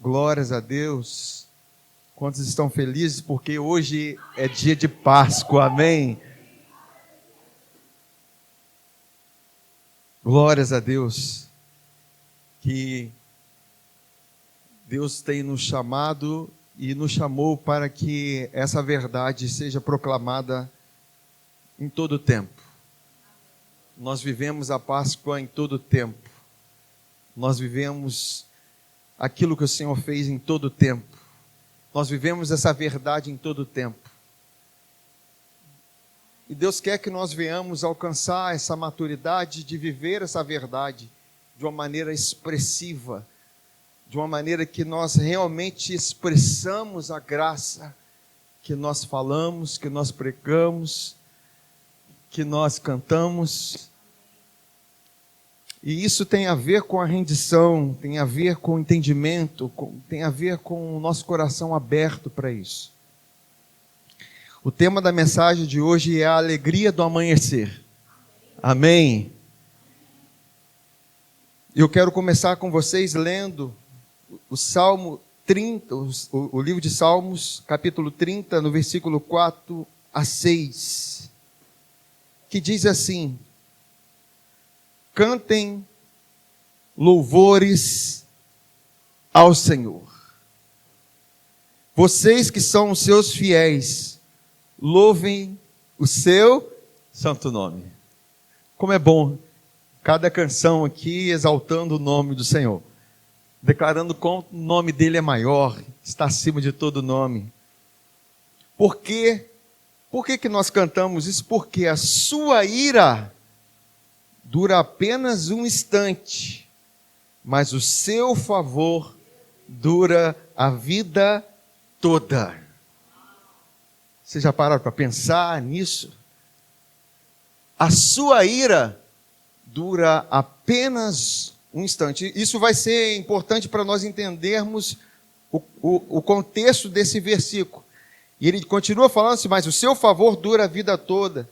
Glórias a Deus. Quantos estão felizes porque hoje é dia de Páscoa, amém? Glórias a Deus, que Deus tem nos chamado e nos chamou para que essa verdade seja proclamada em todo o tempo. Nós vivemos a Páscoa em todo o tempo. Nós vivemos aquilo que o Senhor fez em todo o tempo. Nós vivemos essa verdade em todo o tempo. E Deus quer que nós venhamos alcançar essa maturidade de viver essa verdade de uma maneira expressiva, de uma maneira que nós realmente expressamos a graça que nós falamos, que nós pregamos, que nós cantamos. E isso tem a ver com a rendição, tem a ver com o entendimento, tem a ver com o nosso coração aberto para isso. O tema da mensagem de hoje é a alegria do amanhecer. Amém? Eu quero começar com vocês lendo o Salmo 30, o livro de Salmos, capítulo 30, no versículo 4 a 6, que diz assim: cantem louvores ao Senhor. Vocês que são os seus fiéis, louvem o seu santo nome. Como é bom cada canção aqui exaltando o nome do Senhor, declarando como o nome dele é maior, está acima de todo nome. Por quê? Por que nós cantamos isso? Porque a sua ira dura apenas um instante, mas o seu favor dura a vida toda. Vocês já pararam para pensar nisso? A sua ira dura apenas um instante. Isso vai ser importante para nós entendermos o contexto desse versículo. E ele continua falando assim: mas o seu favor dura a vida toda.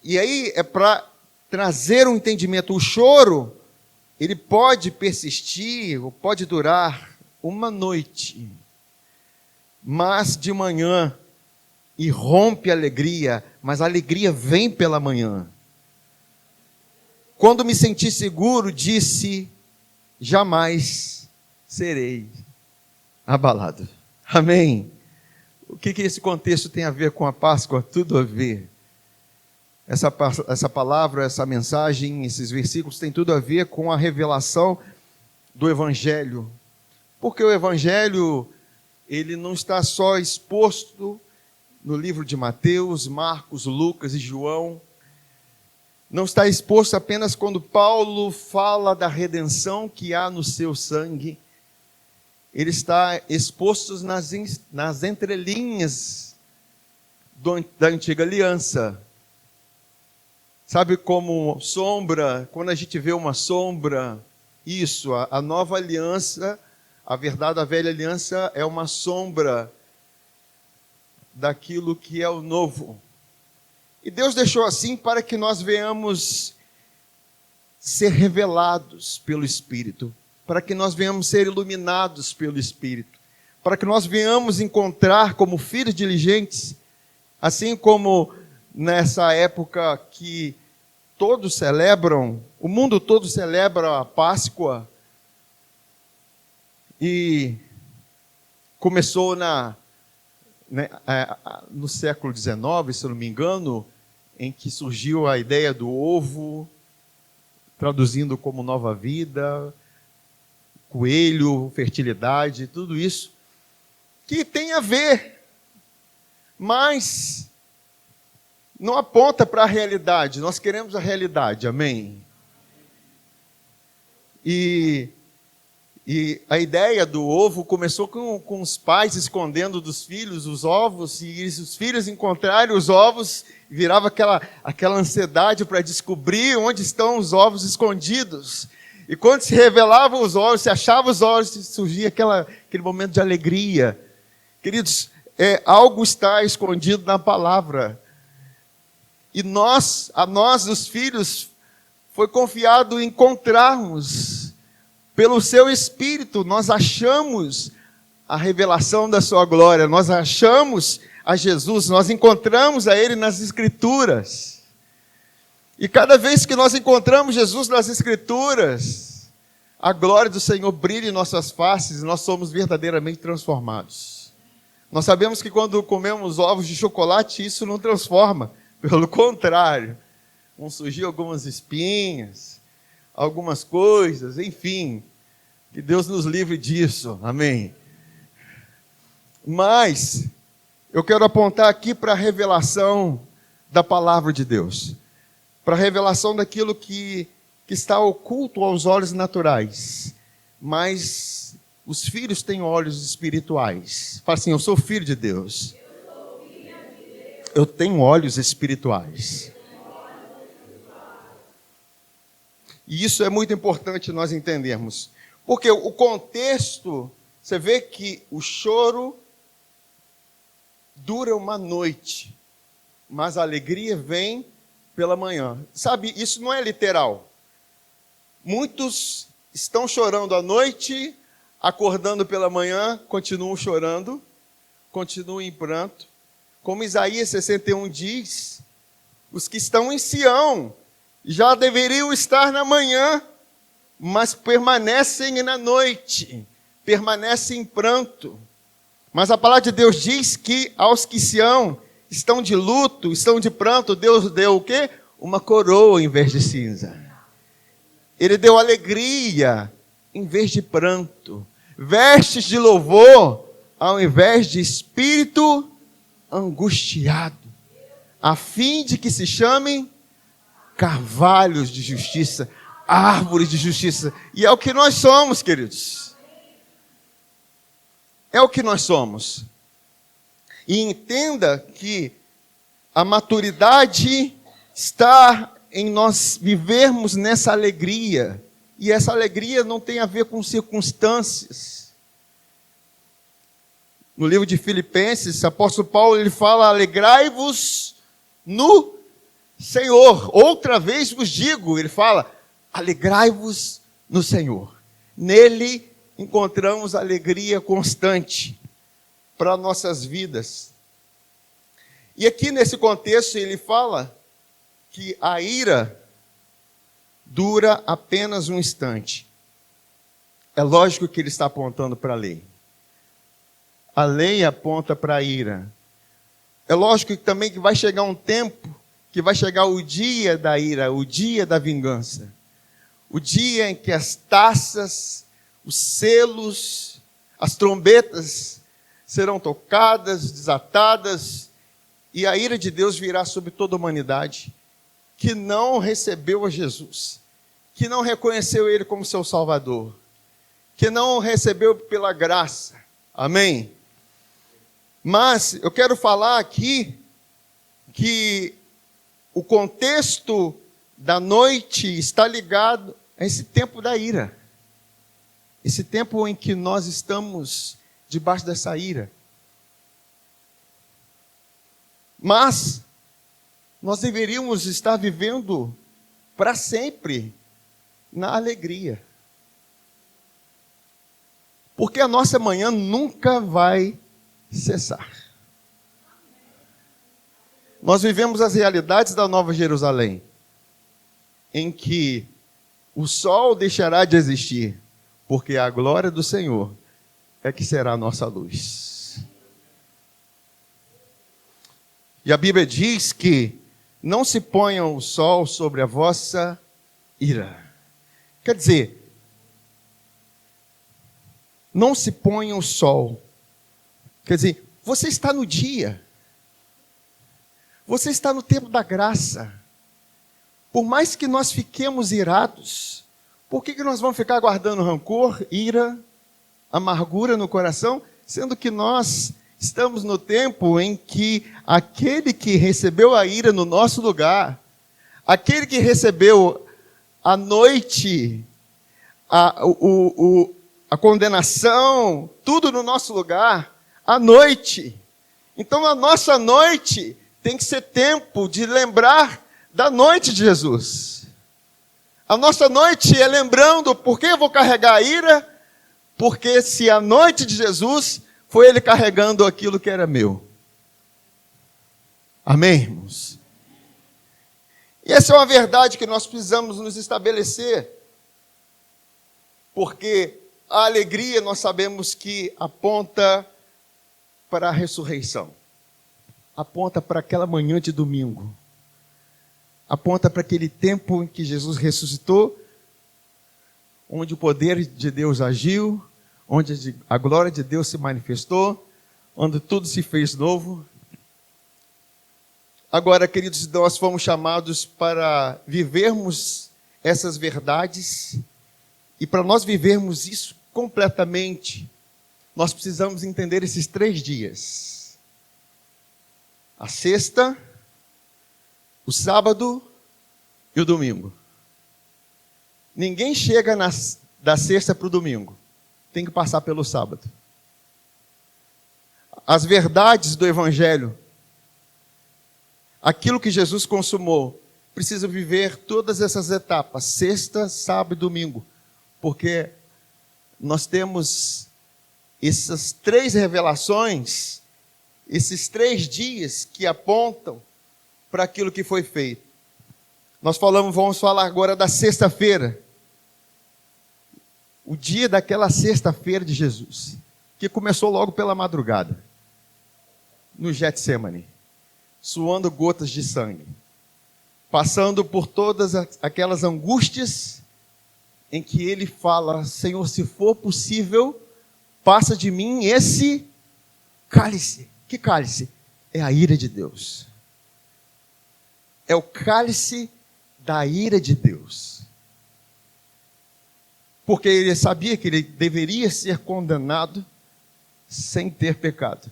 E aí é para trazer um entendimento. O choro, ele pode persistir, ou pode durar uma noite, mas de manhã irrompe a alegria, mas a alegria vem pela manhã. Quando me senti seguro, disse: jamais serei abalado. Amém? O que esse contexto tem a ver com a Páscoa? Tudo a ver. Essa palavra, essa mensagem, esses versículos têm tudo a ver com a revelação do Evangelho. Porque o Evangelho, ele não está só exposto no livro de Mateus, Marcos, Lucas e João. Não está exposto apenas quando Paulo fala da redenção que há no seu sangue. Ele está exposto nas entrelinhas da antiga aliança. Sabe como sombra, quando a gente vê uma sombra, isso, a nova aliança, a verdade da velha aliança é uma sombra daquilo que é o novo. E Deus deixou assim para que nós venhamos ser revelados pelo Espírito, para que nós venhamos ser iluminados pelo Espírito, para que nós venhamos encontrar como filhos diligentes, assim como nessa época que todos celebram, o mundo todo celebra a Páscoa, e começou no século XIX, se eu não me engano, em que surgiu a ideia do ovo, traduzindo como nova vida, coelho, fertilidade, tudo isso, que tem a ver, mas não aponta para a realidade. Nós queremos a realidade, amém? E a ideia do ovo começou com os pais escondendo dos filhos os ovos, e os filhos encontrarem os ovos, virava aquela ansiedade para descobrir onde estão os ovos escondidos. E quando se revelavam os ovos, se achavam os ovos, surgia aquele momento de alegria. Queridos, algo está escondido na palavra. E a nós, os filhos, foi confiado encontrarmos pelo seu Espírito, nós achamos a revelação da sua glória, nós achamos a Jesus, nós encontramos a Ele nas Escrituras. E cada vez que nós encontramos Jesus nas Escrituras, a glória do Senhor brilha em nossas faces e nós somos verdadeiramente transformados. Nós sabemos que quando comemos ovos de chocolate, isso não transforma. Pelo contrário, vão surgir algumas espinhas, algumas coisas, enfim. Que Deus nos livre disso, amém. Mas eu quero apontar aqui para a revelação da palavra de Deus. Para a revelação daquilo que está oculto aos olhos naturais. Mas os filhos têm olhos espirituais. Fala assim, eu sou filho de Deus. Eu tenho olhos espirituais. E isso é muito importante nós entendermos. Porque o contexto, você vê que o choro dura uma noite, mas a alegria vem pela manhã. Sabe, isso não é literal. Muitos estão chorando à noite, acordando pela manhã, continuam chorando, continuam em pranto. Como Isaías 61 diz, os que estão em Sião já deveriam estar na manhã, mas permanecem na noite, permanecem em pranto. Mas a palavra de Deus diz que aos que estão de luto, estão de pranto, Deus deu o quê? Uma coroa em vez de cinza. Ele deu alegria em vez de pranto. Vestes de louvor ao invés de espírito angustiado. A fim de que se chamem carvalhos de justiça, árvores de justiça. E é o que nós somos, queridos. É o que nós somos. E entenda que a maturidade está em nós vivermos nessa alegria. E essa alegria não tem a ver com circunstâncias. No livro de Filipenses, o apóstolo Paulo ele fala, alegrai-vos no Senhor. Outra vez vos digo, ele fala, alegrai-vos no Senhor. Nele encontramos alegria constante para nossas vidas. E aqui nesse contexto ele fala que a ira dura apenas um instante. É lógico que ele está apontando para a lei. A lei aponta para a ira. É lógico que também que vai chegar um tempo, que vai chegar o dia da ira, o dia da vingança. O dia em que as taças, os selos, as trombetas serão tocadas, desatadas, e a ira de Deus virá sobre toda a humanidade que não recebeu a Jesus, que não reconheceu Ele como seu Salvador, que não recebeu pela graça. Amém? Mas eu quero falar aqui que o contexto da noite está ligado a esse tempo da ira. Esse tempo em que nós estamos debaixo dessa ira. Mas nós deveríamos estar vivendo para sempre na alegria. Porque a nossa manhã nunca vai cessar. Nós vivemos as realidades da Nova Jerusalém, em que o sol deixará de existir, porque a glória do Senhor é que será a nossa luz. E a Bíblia diz que não se ponha o sol sobre a vossa ira. Quer dizer, não se ponha o sol. Quer dizer, você está no dia. Você está no tempo da graça. Por mais que nós fiquemos irados, por que nós vamos ficar guardando rancor, ira, amargura no coração, sendo que nós estamos no tempo em que aquele que recebeu a ira no nosso lugar, aquele que recebeu a noite, a condenação, tudo no nosso lugar, a noite. Então a nossa noite tem que ser tempo de lembrar da noite de Jesus. A nossa noite é lembrando, por que eu vou carregar a ira? Porque se a noite de Jesus foi Ele carregando aquilo que era meu. Amém, irmãos? E essa é uma verdade que nós precisamos nos estabelecer. Porque a alegria nós sabemos que aponta para a ressurreição. Aponta para aquela manhã de domingo. Aponta para aquele tempo em que Jesus ressuscitou, onde o poder de Deus agiu, onde a glória de Deus se manifestou, onde tudo se fez novo. Agora, queridos, nós fomos chamados para vivermos essas verdades, e para nós vivermos isso completamente, nós precisamos entender esses 3 dias. A sexta, o sábado e o domingo. Ninguém chega da sexta para o domingo. Tem que passar pelo sábado. As verdades do Evangelho, aquilo que Jesus consumou, precisa viver todas essas etapas, sexta, sábado e domingo. Porque nós temos essas 3 revelações, esses 3 dias que apontam para aquilo que foi feito. Vamos falar agora da sexta-feira. O dia daquela sexta-feira de Jesus, que começou logo pela madrugada, no Getsemane, suando gotas de sangue, passando por todas aquelas angústias em que ele fala: Senhor, se for possível, passa de mim esse cálice. Que cálice? É a ira de Deus. É o cálice da ira de Deus. Porque ele sabia que ele deveria ser condenado sem ter pecado.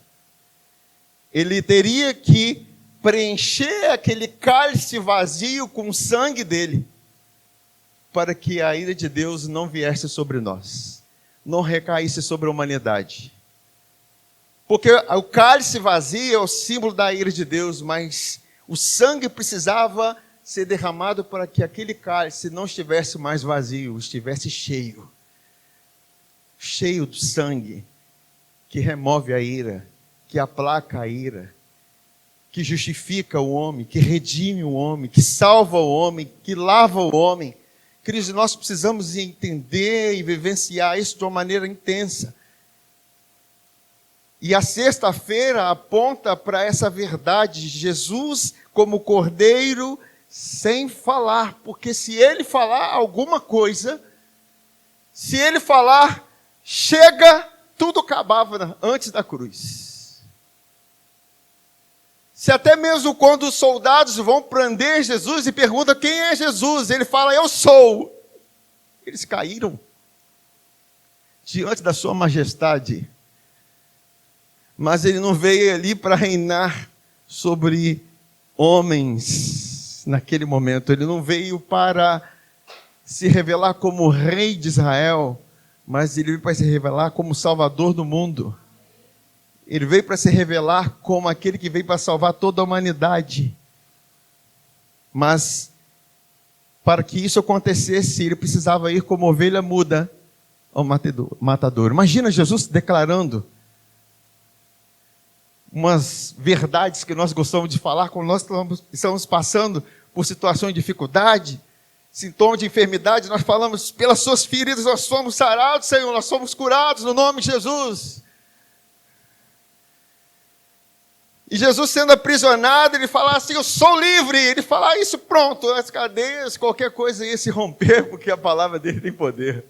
Ele teria que preencher aquele cálice vazio com o sangue dele, para que a ira de Deus não viesse sobre nós, não recaísse sobre a humanidade. Porque o cálice vazio é o símbolo da ira de Deus, mas o sangue precisava ser derramado para que aquele cálice não estivesse mais vazio, estivesse cheio. Cheio do sangue, que remove a ira, que aplaca a ira, que justifica o homem, que redime o homem, que salva o homem, que lava o homem. Queridos, nós precisamos entender e vivenciar isso de uma maneira intensa. E a sexta-feira aponta para essa verdade, Jesus como cordeiro sem falar, porque se ele falar alguma coisa, se ele falar, chega, tudo acabava antes da cruz. Se até mesmo quando os soldados vão prender Jesus e perguntam quem é Jesus, ele fala, eu sou. Eles caíram diante da sua majestade. Mas ele não veio ali para reinar sobre homens naquele momento. Ele não veio para se revelar como rei de Israel, mas ele veio para se revelar como salvador do mundo. Ele veio para se revelar como aquele que veio para salvar toda a humanidade. Mas para que isso acontecesse, ele precisava ir como ovelha muda ao matador. Imagina Jesus declarando umas verdades que nós gostamos de falar quando nós estamos passando por situações de dificuldade, sintomas de enfermidade. Nós falamos, pelas suas feridas nós somos sarados, Senhor, nós somos curados no nome de Jesus. E Jesus sendo aprisionado, ele fala assim, eu sou livre. Ele fala isso, pronto, as cadeias, qualquer coisa ia se romper, porque a palavra dele tem poder.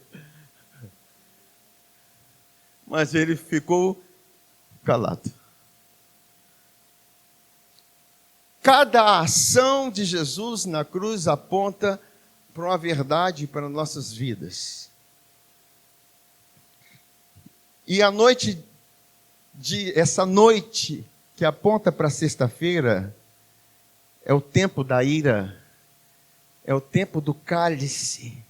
Mas ele ficou calado. Cada ação de Jesus na cruz aponta para uma verdade para nossas vidas. E essa noite que aponta para sexta-feira é o tempo da ira, é o tempo do cálice,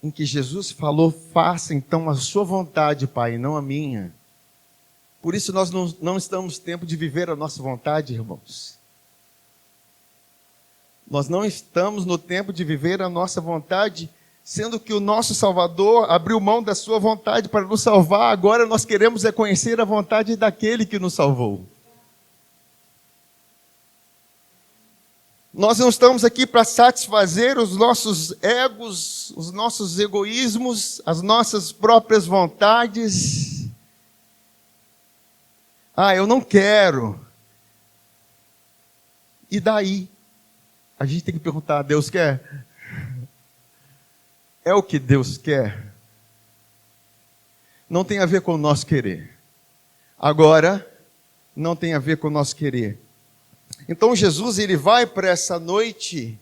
em que Jesus falou, faça então a sua vontade, Pai, não a minha. Por isso nós não estamos no tempo de viver a nossa vontade, irmãos. Nós não estamos no tempo de viver a nossa vontade, sendo que o nosso Salvador abriu mão da sua vontade para nos salvar. Agora nós queremos reconhecer a vontade daquele que nos salvou. Nós não estamos aqui para satisfazer os nossos egos, os nossos egoísmos, as nossas próprias vontades. Eu não quero. E daí? A gente tem que perguntar, Deus quer? É o que Deus quer? Não tem a ver com o nosso querer. Agora, não tem a ver com o nosso querer. Então Jesus, ele vai para essa noite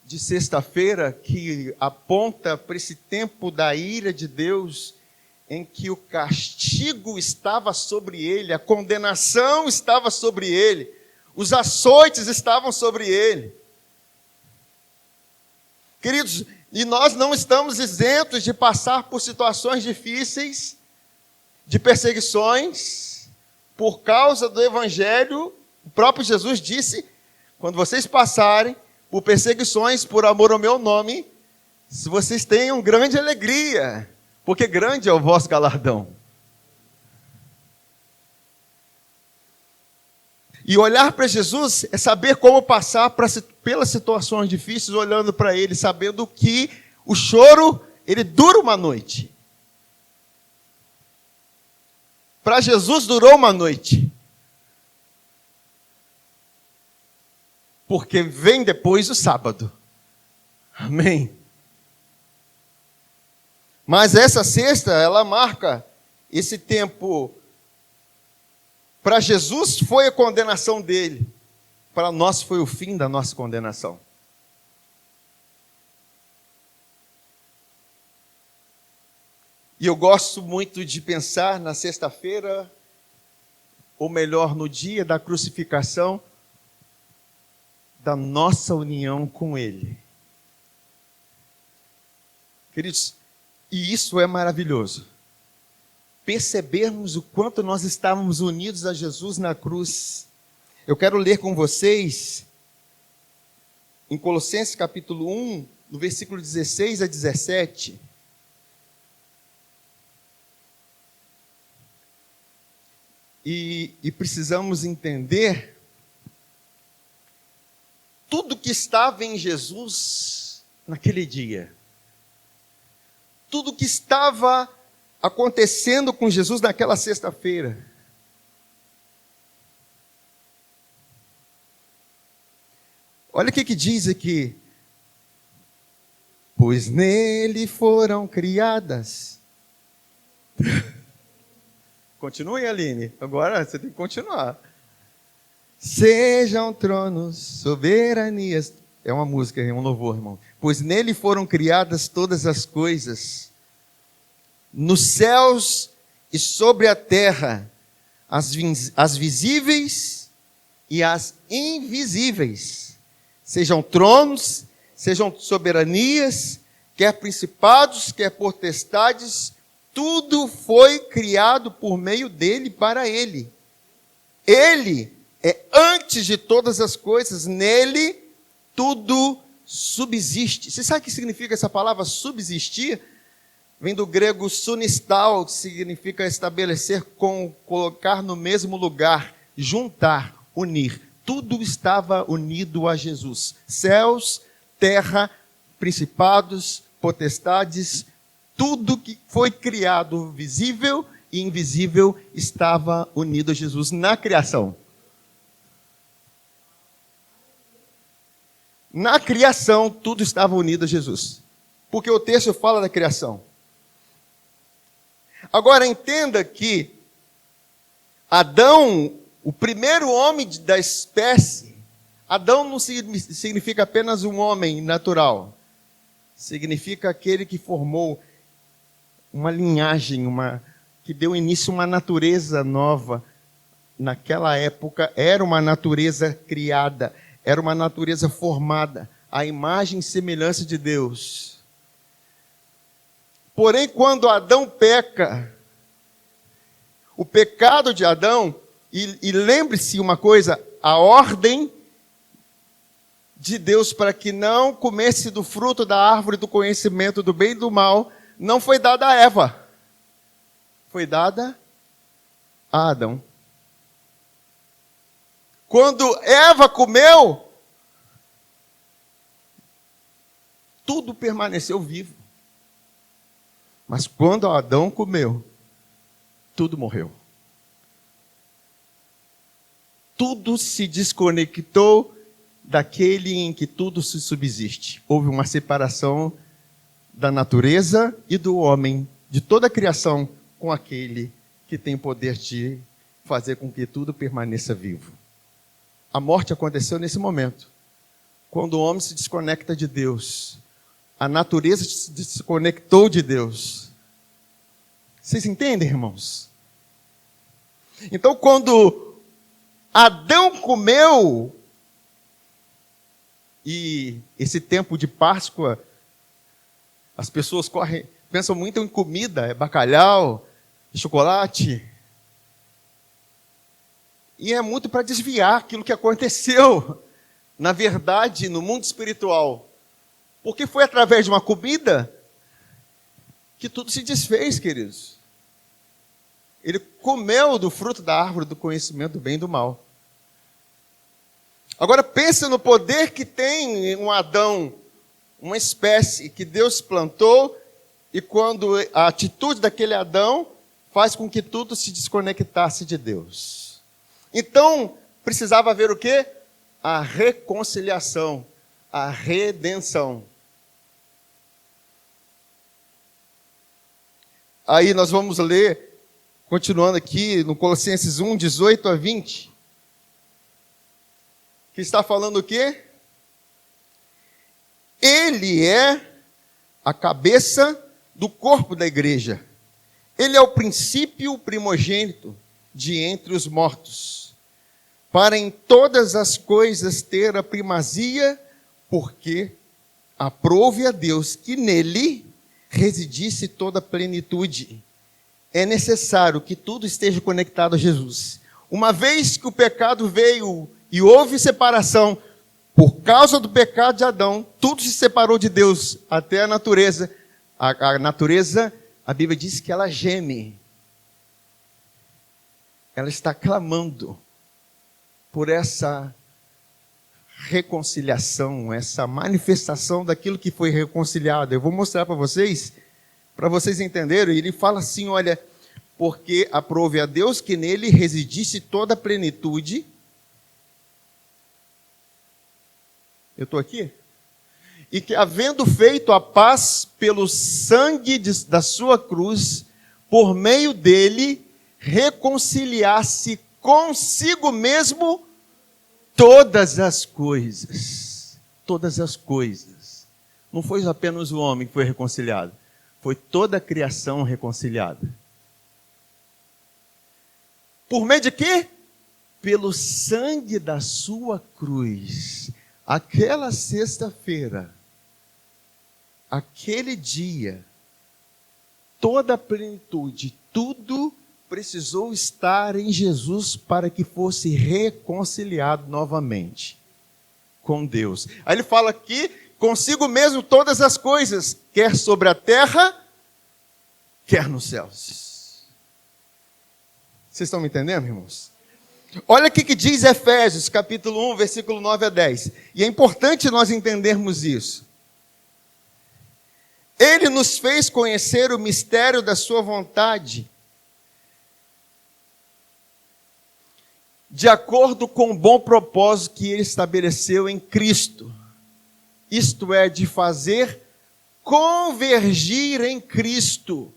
de sexta-feira que aponta para esse tempo da ira de Deus, em que o castigo estava sobre ele, a condenação estava sobre ele, os açoites estavam sobre ele. Queridos, e nós não estamos isentos de passar por situações difíceis, de perseguições, por causa do Evangelho. O próprio Jesus disse, quando vocês passarem por perseguições por amor ao meu nome, se vocês tenham grande alegria, porque grande é o vosso galardão. E olhar para Jesus é saber como passar pelas situações difíceis, olhando para Ele, sabendo que o choro, ele dura uma noite. Para Jesus durou uma noite. Porque vem depois o sábado. Amém. Mas essa sexta, ela marca esse tempo. Para Jesus foi a condenação dele. Para nós foi o fim da nossa condenação. E eu gosto muito de pensar na sexta-feira, ou melhor, no dia da crucificação, da nossa união com Ele. Queridos, e isso é maravilhoso. Percebermos o quanto nós estávamos unidos a Jesus na cruz. Eu quero ler com vocês, em Colossenses capítulo 1, no versículo 16 a 17. E precisamos entender tudo que estava em Jesus naquele dia. Tudo que estava acontecendo com Jesus naquela sexta-feira. Olha o que diz aqui. Pois nele foram criadas. Continue, Aline. Agora você tem que continuar. Sejam tronos, soberanias. É uma música, é um louvor, irmão. Pois nele foram criadas todas as coisas, nos céus e sobre a terra, as visíveis e as invisíveis. Sejam tronos, sejam soberanias, quer principados, quer potestades, tudo foi criado por meio dele para ele. Ele é antes de todas as coisas, nele tudo subsiste. Você sabe o que significa essa palavra subsistir? Vem do grego sunistal, que significa estabelecer, colocar no mesmo lugar, juntar, unir. Tudo estava unido a Jesus. Céus, terra, principados, potestades, tudo que foi criado, visível e invisível, estava unido a Jesus na criação. Na criação, tudo estava unido a Jesus. Porque o texto fala da criação. Agora, entenda que Adão, o primeiro homem da espécie, Adão não significa apenas um homem natural. Significa aquele que formou uma linhagem, que deu início a uma natureza nova. Naquela época, era uma natureza criada. Era uma natureza formada, à imagem e semelhança de Deus. Porém, quando Adão peca, o pecado de Adão, e lembre-se uma coisa, a ordem de Deus para que não comesse do fruto da árvore do conhecimento do bem e do mal, não foi dada a Eva. Foi dada a Adão. Quando Eva comeu, tudo permaneceu vivo. Mas quando Adão comeu, tudo morreu. Tudo se desconectou daquele em que tudo se subsiste. Houve uma separação da natureza e do homem, de toda a criação, com aquele que tem poder de fazer com que tudo permaneça vivo. A morte aconteceu nesse momento, quando o homem se desconecta de Deus. A natureza se desconectou de Deus. Vocês entendem, irmãos? Então, quando Adão comeu, e esse tempo de Páscoa, as pessoas pensam muito em comida, é bacalhau, chocolate. E é muito para desviar aquilo que aconteceu, na verdade, no mundo espiritual. Porque foi através de uma comida que tudo se desfez, queridos. Ele comeu do fruto da árvore do conhecimento do bem e do mal. Agora pense no poder que tem um Adão, uma espécie que Deus plantou, e quando a atitude daquele Adão faz com que tudo se desconectasse de Deus. Então, precisava haver o quê? A reconciliação, a redenção. Aí nós vamos ler, continuando aqui, no Colossenses 1, 18 a 20, que está falando o quê? Ele é a cabeça do corpo da igreja. Ele é o princípio primogênito de entre os mortos, para em todas as coisas ter a primazia, porque aprove a Deus que nele residisse toda a plenitude. É necessário que tudo esteja conectado a Jesus. Uma vez que o pecado veio e houve separação, por causa do pecado de Adão, tudo se separou de Deus, até a natureza. A natureza, a Bíblia diz que ela geme. Ela está clamando por essa reconciliação, essa manifestação daquilo que foi reconciliado. Eu vou mostrar para vocês entenderem. Ele fala assim, olha, porque aprove a Deus que nele residisse toda a plenitude. Eu estou aqui? E que, havendo feito a paz pelo sangue da sua cruz, por meio dele, reconciliasse consigo mesmo todas as coisas. Todas as coisas. Não foi apenas o homem que foi reconciliado. Foi toda a criação reconciliada. Por meio de quê? Pelo sangue da sua cruz. Aquela sexta-feira, aquele dia, toda a plenitude, tudo precisou estar em Jesus para que fosse reconciliado novamente com Deus. Aí ele fala aqui, consigo mesmo todas as coisas, quer sobre a terra, quer nos céus. Vocês estão me entendendo, irmãos? Olha o que diz Efésios, capítulo 1, versículo 9 a 10. E é importante nós entendermos isso. Ele nos fez conhecer o mistério da sua vontade, de acordo com o bom propósito que ele estabeleceu em Cristo. Isto é, de fazer convergir em Cristo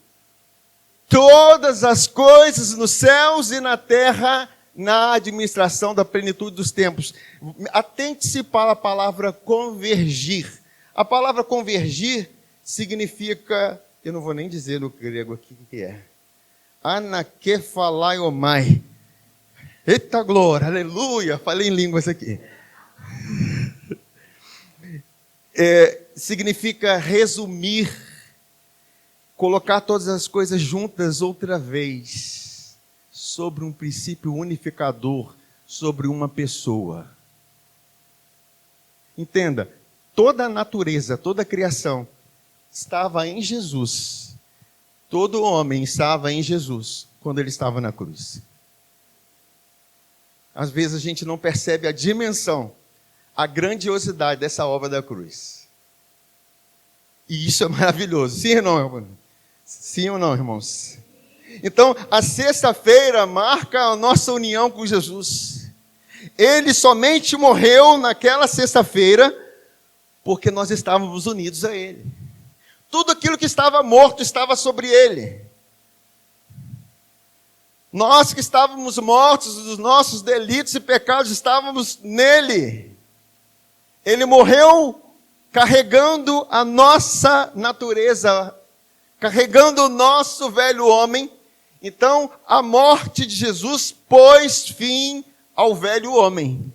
todas as coisas nos céus e na terra, na administração da plenitude dos tempos. Atente-se para a palavra convergir. A palavra convergir significa, eu não vou nem dizer no grego aqui o que é. Anakephalaiomai. Eita glória, aleluia, falei em línguas aqui. Significa resumir, colocar todas as coisas juntas outra vez, sobre um princípio unificador, sobre uma pessoa. Entenda, toda a natureza, toda a criação estava em Jesus. Todo homem estava em Jesus quando ele estava na cruz. Às vezes a gente não percebe a dimensão, a grandiosidade dessa obra da cruz. E isso é maravilhoso. Sim ou não, irmão? Sim ou não, irmãos? Então, a sexta-feira marca a nossa união com Jesus. Ele somente morreu naquela sexta-feira porque nós estávamos unidos a Ele. Tudo aquilo que estava morto estava sobre Ele. Nós que estávamos mortos dos nossos delitos e pecados, estávamos nele. Ele morreu carregando a nossa natureza, carregando o nosso velho homem. Então, a morte de Jesus pôs fim ao velho homem.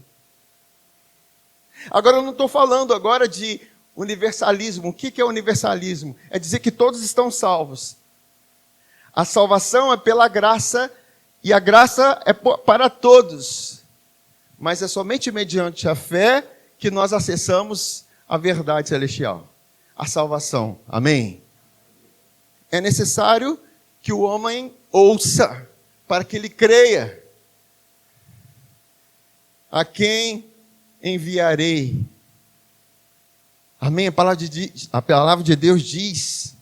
Agora, eu não estou falando agora de universalismo. O que é universalismo? É dizer que todos estão salvos. A salvação é pela graça, e a graça é para todos. Mas é somente mediante a fé que nós acessamos a verdade celestial, a salvação. Amém? É necessário que o homem ouça, para que ele creia. A quem enviarei? Amém? A palavra de Deus diz: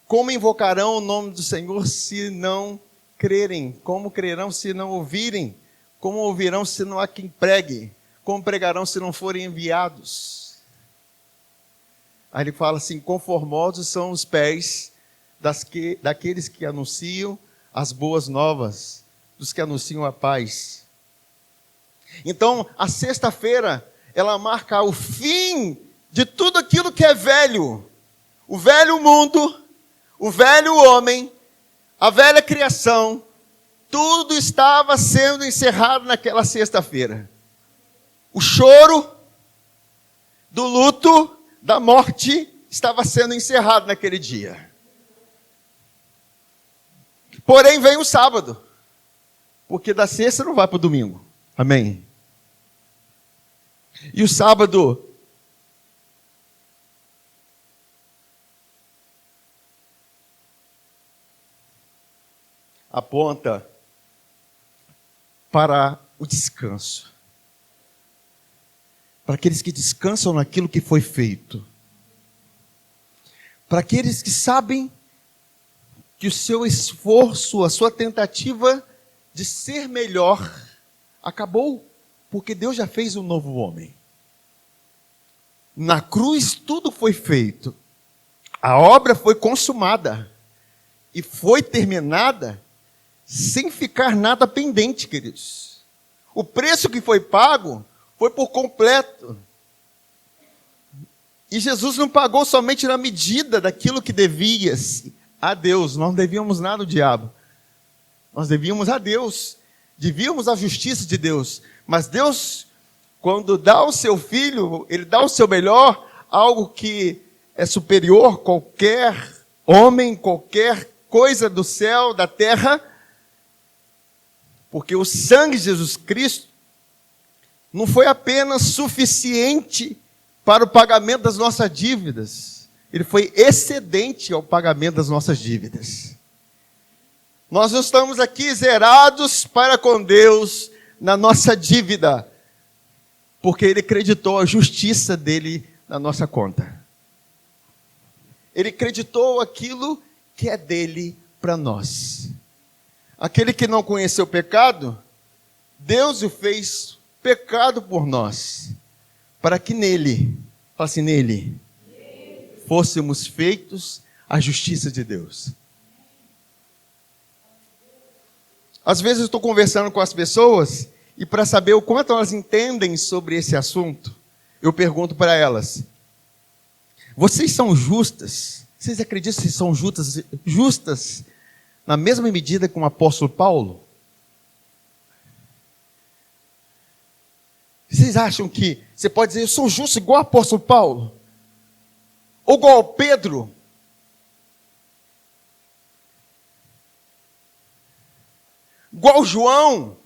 como invocarão o nome do Senhor se não crerem? Como crerão se não ouvirem? Como ouvirão se não há quem pregue? Como pregarão se não forem enviados? Aí ele fala assim: conformosos são os pés daqueles que anunciam as boas novas, dos que anunciam a paz. Então, a sexta-feira, ela marca o fim de tudo aquilo que é velho. O velho mundo, o velho homem, a velha criação, tudo estava sendo encerrado naquela sexta-feira. O choro do luto, da morte, estava sendo encerrado naquele dia. Porém, vem o sábado, porque da sexta não vai para o domingo. Amém? E o sábado aponta para o descanso. Para aqueles que descansam naquilo que foi feito. Para aqueles que sabem que o seu esforço, a sua tentativa de ser melhor acabou, porque Deus já fez um novo homem. Na cruz tudo foi feito. A obra foi consumada e foi terminada sem ficar nada pendente, queridos. O preço que foi pago foi por completo. E Jesus não pagou somente na medida daquilo que devia-se a Deus. Nós não devíamos nada ao diabo. Nós devíamos a Deus. Devíamos a justiça de Deus. Mas Deus, quando dá o seu filho, Ele dá o seu melhor, algo que é superior a qualquer homem, qualquer coisa do céu, da terra, porque o sangue de Jesus Cristo não foi apenas suficiente para o pagamento das nossas dívidas, ele foi excedente ao pagamento das nossas dívidas. Nós não estamos aqui zerados para com Deus na nossa dívida, porque Ele creditou a justiça dele na nossa conta. Ele creditou aquilo que é dele para nós. Aquele que não conheceu o pecado, Deus o fez pecado por nós, para que nele, fala assim, nele, fôssemos feitos a justiça de Deus. Às vezes eu estou conversando com as pessoas, e para saber o quanto elas entendem sobre esse assunto, eu pergunto para elas: vocês são justas? Vocês acreditam que são justas na mesma medida que o apóstolo Paulo? Vocês acham que você pode dizer, eu sou justo igual o apóstolo Paulo? Ou igual ao Pedro? Igual ao João?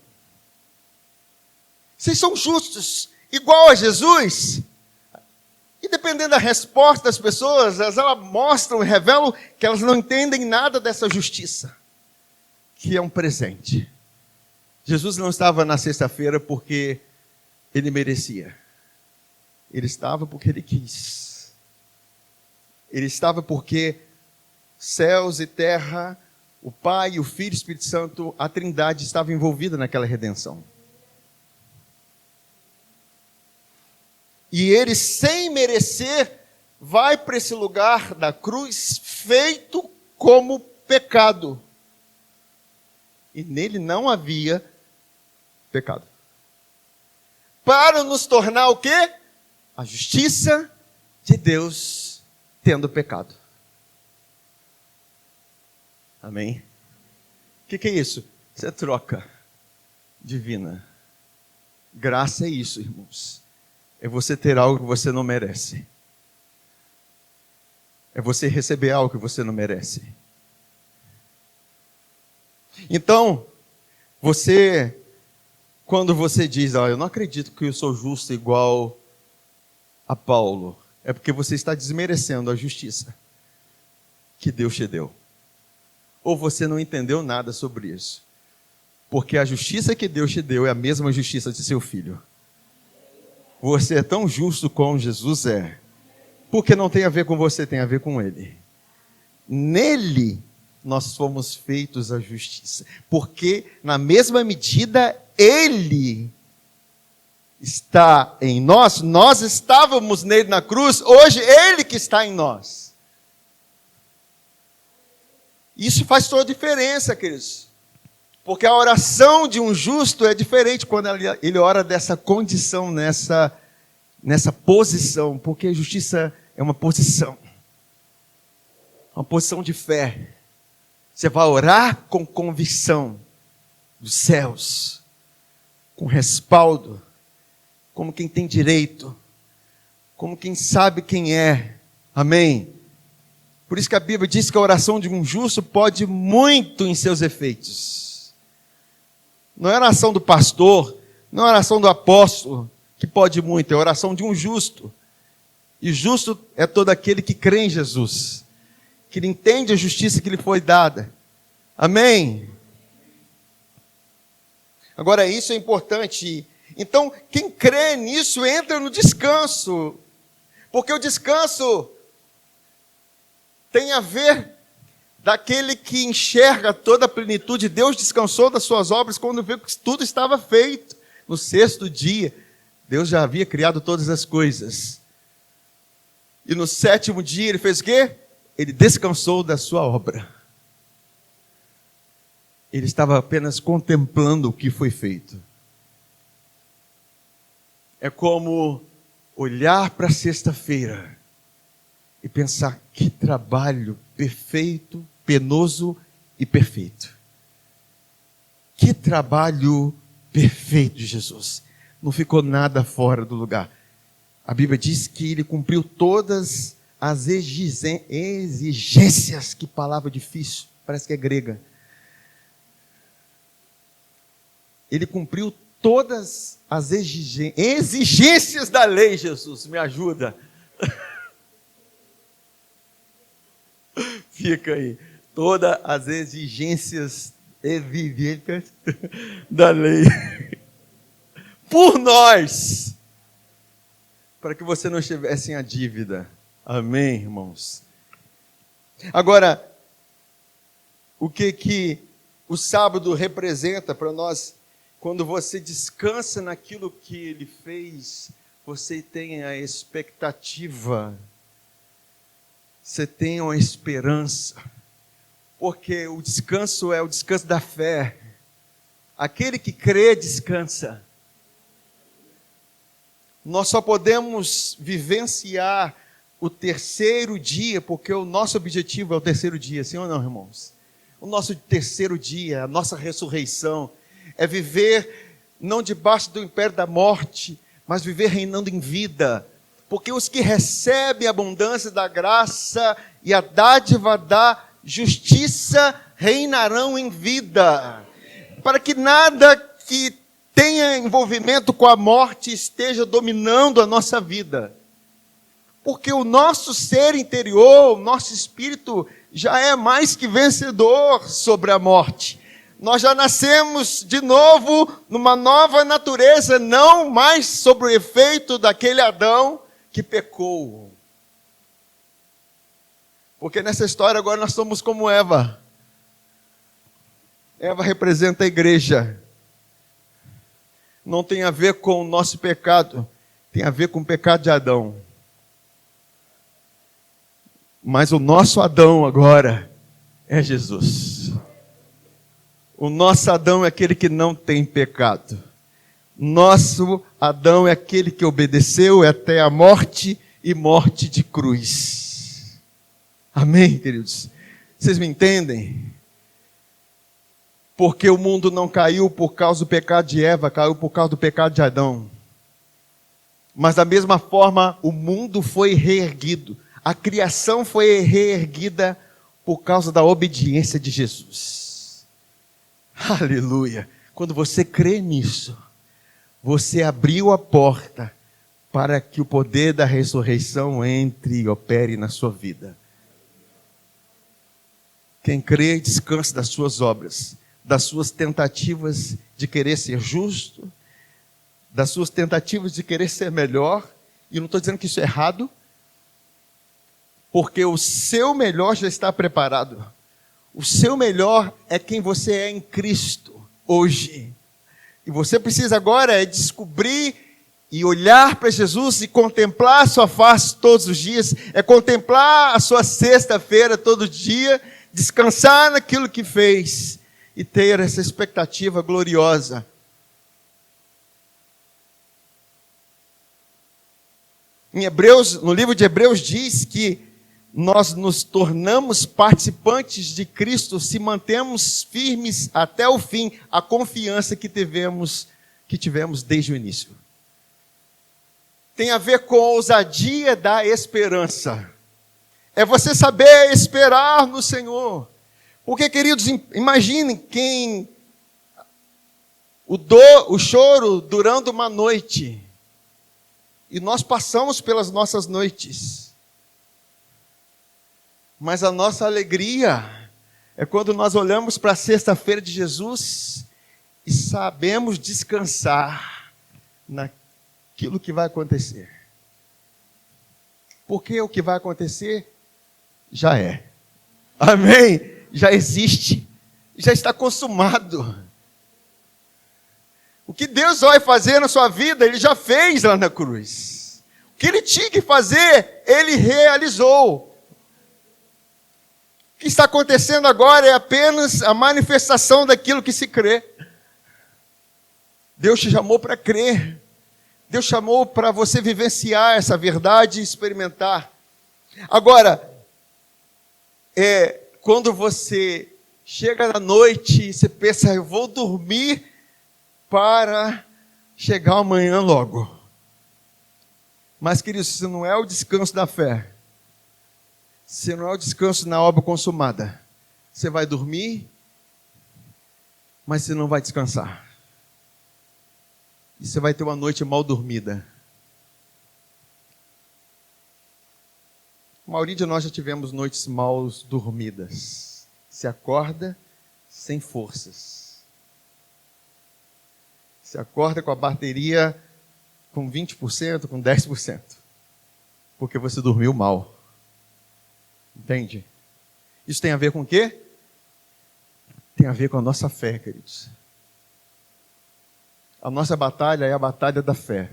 Vocês são justos igual a Jesus? E dependendo da resposta das pessoas, elas mostram e revelam que elas não entendem nada dessa justiça, que é um presente. Jesus não estava na sexta-feira porque ele merecia. Ele estava porque ele quis. Ele estava porque céus e terra, o Pai, o Filho e o Espírito Santo, a Trindade estava envolvida naquela redenção. E ele, sem merecer, vai para esse lugar da cruz feito como pecado. E nele não havia pecado. Para nos tornar o quê? A justiça de Deus tendo pecado. Amém? O que é isso? Isso é troca divina. Graça é isso, irmãos. É você ter algo que você não merece. É você receber algo que você não merece. Então, quando você diz, eu não acredito que eu sou justo igual a Paulo, é porque você está desmerecendo a justiça que Deus te deu. Ou você não entendeu nada sobre isso. Porque a justiça que Deus te deu é a mesma justiça de seu filho. Você é tão justo como Jesus é. Porque não tem a ver com você, tem a ver com Ele. Nele, nós fomos feitos a justiça. Porque, na mesma medida, Ele está em nós. Nós estávamos nele na cruz. Hoje, Ele que está em nós. Isso faz toda a diferença, queridos. Porque a oração de um justo é diferente quando ele ora dessa condição, nessa posição. Porque a justiça é uma posição de fé. Você vai orar com convicção dos céus, com respaldo, como quem tem direito, como quem sabe quem é. Amém? Por isso que a Bíblia diz que a oração de um justo pode muito em seus efeitos. Não é a oração do pastor, não é a oração do apóstolo, que pode muito, é a oração de um justo. E justo é todo aquele que crê em Jesus, que entende a justiça que lhe foi dada. Amém? Agora, isso é importante. Então, quem crê nisso entra no descanso. Porque o descanso tem a ver daquele que enxerga toda a plenitude. Deus descansou das suas obras quando viu que tudo estava feito. No sexto dia, Deus já havia criado todas as coisas. E no sétimo dia, Ele fez o quê? Ele descansou da sua obra. Ele estava apenas contemplando o que foi feito. É como olhar para a sexta-feira e pensar, que trabalho perfeito, penoso e perfeito. Que trabalho perfeito de Jesus. Não ficou nada fora do lugar. A Bíblia diz que Ele cumpriu todas as exigências. Que palavra difícil, parece que é grega. Ele cumpriu todas as exigências da lei, Jesus, me ajuda. Fica aí. Todas as exigências evidentes da lei. Por nós. Para que você não estivesse em a dívida. Amém, irmãos? Agora, o que o sábado representa para nós? Quando você descansa naquilo que Ele fez, você tem a expectativa, você tem uma esperança, porque o descanso é o descanso da fé. Aquele que crê, descansa. Nós só podemos vivenciar o terceiro dia, porque o nosso objetivo é o terceiro dia, sim ou não, irmãos? O nosso terceiro dia, a nossa ressurreição, é viver não debaixo do império da morte, mas viver reinando em vida. Porque os que recebem a abundância da graça e a dádiva da justiça reinarão em vida. Para que nada que tenha envolvimento com a morte esteja dominando a nossa vida. Porque o nosso ser interior, o nosso espírito, já é mais que vencedor sobre a morte. Nós já nascemos de novo numa nova natureza, não mais sob o efeito daquele Adão que pecou. Porque nessa história agora nós somos como Eva. Eva representa a igreja. Não tem a ver com o nosso pecado, tem a ver com o pecado de Adão. Mas o nosso Adão agora é Jesus. O nosso Adão é aquele que não tem pecado. Nosso Adão é aquele que obedeceu até a morte e morte de cruz. Amém, queridos? Vocês me entendem? Porque o mundo não caiu por causa do pecado de Eva, caiu por causa do pecado de Adão. Mas da mesma forma, o mundo foi reerguido. A criação foi reerguida por causa da obediência de Jesus. Aleluia! Quando você crê nisso, você abriu a porta para que o poder da ressurreição entre e opere na sua vida. Quem crê, descansa das suas obras, das suas tentativas de querer ser justo, das suas tentativas de querer ser melhor. E não estou dizendo que isso é errado, porque o seu melhor já está preparado. O seu melhor é quem você é em Cristo hoje. E você precisa agora descobrir e olhar para Jesus e contemplar a sua face todos os dias. É contemplar a sua sexta-feira todo dia, descansar naquilo que fez e ter essa expectativa gloriosa. Em Hebreus, no livro de Hebreus diz que nós nos tornamos participantes de Cristo se mantemos firmes até o fim a confiança que tivemos desde o início. Tem a ver com a ousadia da esperança. É você saber esperar no Senhor. Porque, queridos, imaginem quem o choro durando uma noite. E nós passamos pelas nossas noites. Mas a nossa alegria é quando nós olhamos para a sexta-feira de Jesus e sabemos descansar naquilo que vai acontecer. Porque o que vai acontecer já é. Amém? Já existe. Já está consumado. O que Deus vai fazer na sua vida, Ele já fez lá na cruz. O que Ele tinha que fazer, Ele realizou. O que está acontecendo agora é apenas a manifestação daquilo que se crê. Deus te chamou para crer. Deus chamou para você vivenciar essa verdade e experimentar. Agora, quando você chega na noite e você pensa, eu vou dormir para chegar amanhã logo. Mas, queridos, isso não é o descanso da fé. Se não é o descanso na obra consumada, você vai dormir, mas você não vai descansar. E você vai ter uma noite mal dormida. A maioria de nós já tivemos noites mal dormidas. Se acorda sem forças. Se acorda com a bateria com 20%, com 10%. Porque você dormiu mal. Entende? Isso tem a ver com o quê? Tem a ver com a nossa fé, queridos. A nossa batalha é a batalha da fé.